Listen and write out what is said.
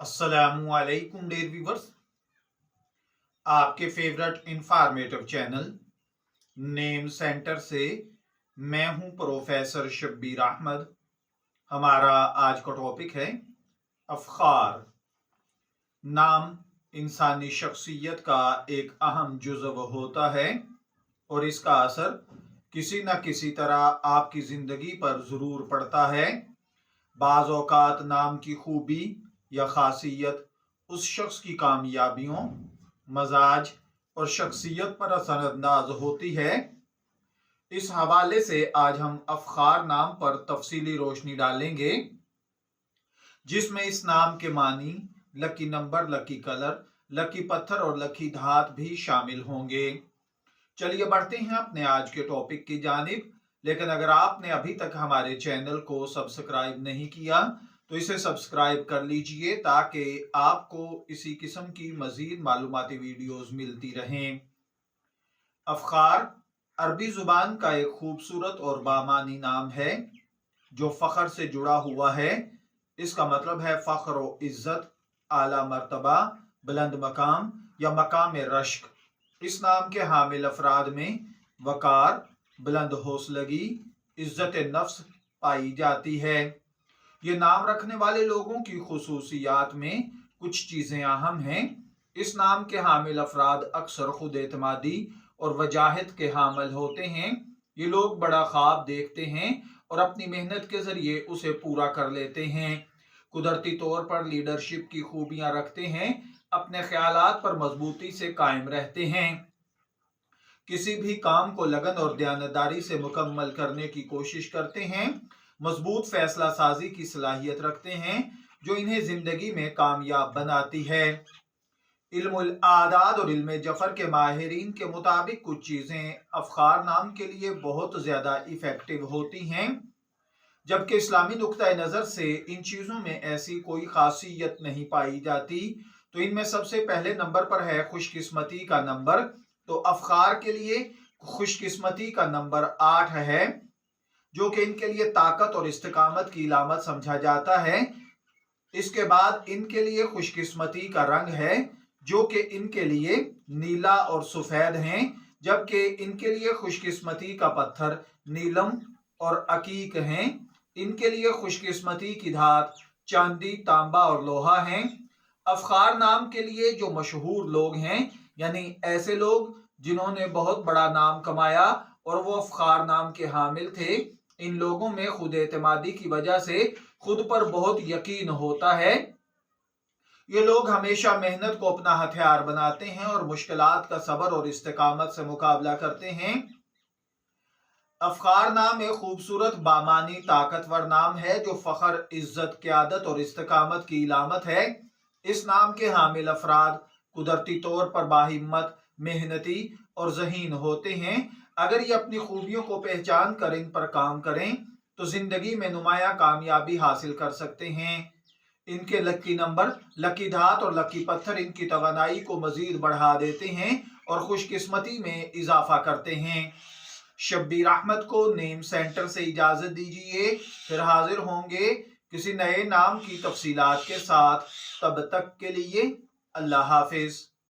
अस्सलामुअलैकुम dear viewers, आपके favourite informative channel name centre से मैं हूं प्रोफेसर शब्बीर अहमद। हमारा आज का टॉपिक है अफ़खार। नाम इंसानी शख्सियत का एक अहम जुज़व होता है और इसका असर किसी न किसी तरह आपकी ज़िंदगी पर ज़रूर पड़ता है। बाज़ औक़ात नाम की खूबी या खासियत उस शख्स की कामयाबियों, मजाज और शख्सियत पर असरअंदाज होती है। इस हवाले से आज हम अफ़खार नाम पर तफसीली रोशनी डालेंगे, जिसमें इस नाम के मानी, lucky number, lucky colour, lucky पत्थर और लकी धात भी शामिल होंगे। चलिए बढ़ते हैं अपने आज के टॉपिक की जानिब। लेकिन अगर आपने अभी तक हमारे चैनल को सब्सक्राइब नहीं किया तो इसे सब्सक्राइब कर लीजिए ताकि आपको इसी किस्म की मजीद मालूमाती वीडियोस मिलती रहें। अफ़खार अरबी जुबान का एक खूबसूरत और बामानी नाम है जो फ़ख्र से जुड़ा हुआ है। इसका मतलब है फ़ख्र व इज़्ज़त, आला मर्तबा, बुलंद मकाम या मकाम रश्क। इस नाम के हामिल अफराद में वकार, बुलंद हौसलगी, इज़्ज़त नफ्स पाई जाती है। ये नाम रखने वाले लोगों की खुसूसियात में कुछ चीज़ें अहम हैं। इस नाम के हामिल अफराद अक्सर खुद एतमादी और वजाहत के हामिल होते हैं। ये लोग बड़ा ख्वाब देखते हैं और अपनी मेहनत के ज़रिए उसे पूरा कर लेते हैं। कुदरती तौर पर लीडरशिप की खूबियां रखते हैं, अपने ख्यालात पर मजबूती से कायम रहते हैं, किसी भी काम को लगन और दयानतदारी से मुकम्मल करने की कोशिश करते हैं, मजबूत फैसला साजी की सलाहियत रखते हैं जो इन्हें जिंदगी में कामयाब बनाती है। इल्मुल आदाद और इल्म जफर के माहिरीन के मुताबिक कुछ चीज़ें अफ़खार नाम के लिए बहुत ज़्यादा इफ़ेक्टिव होती हैं, जबकि इस्लामी नुक्ता नज़र से इन चीज़ों में ऐसी कोई खासियत नहीं पाई जाती। तो इनमें सबसे पहले नंबर पर है खुशकिस्मती का नंबर। तो अफ़खार के लिए खुशकिस्मती का नंबर 8 है, जो कि इनके लिए ताकत और इस्तिकामत की इलामत समझा जाता है। इसके बाद इनके लिए खुशकिस्मती का रंग है, जो कि इनके लिए नीला और सफ़ेद हैं, जबकि इनके लिए खुशकिस्मती का पत्थर नीलम और अकीक हैं। इनके लिए खुशकिस्मती की धात चांदी, तांबा और लोहा हैं। अफ़खार नाम के लिए जो मशहूर लोग हैं, यानी ऐसे लोग जिन्होंने बहुत बड़ा नाम कमाया और वो अफ़खार नाम के हामिल थे, इन लोगों में खुद एतमादी की वजह से खुद पर बहुत यकीन होता है। ये लोग हमेशा मेहनत को अपना हथियार बनाते हैं और मुश्किलात का सब्र और इस्तिकामत से मुकाबला करते हैं। अफ़खार नाम एक खूबसूरत, बामानी, ताकतवर नाम है जो फ़ख्र, इज़्ज़त, क़यादत और इस्तिकामत की इलामत है। इस नाम के हामिल अफराद कुदरती तौर पर बाहिम्मत, मेहनती और ज़हीन होते हैं। अगर ये अपनी खूबियों को पहचान कर इन पर काम करें तो जिंदगी में नुमाया कामयाबी हासिल कर सकते हैं। इनके लकी नंबर, लकी धात और लकी पत्थर इनकी तवानाई को मजीद बढ़ा देते हैं और खुशकिस्मती में इजाफा करते हैं। शब्बीर अहमद को नेम सेंटर से इजाजत दीजिए, फिर हाजिर होंगे किसी नए नाम की तफसीलात के साथ। तब तक के लिए अल्लाह हाफिज।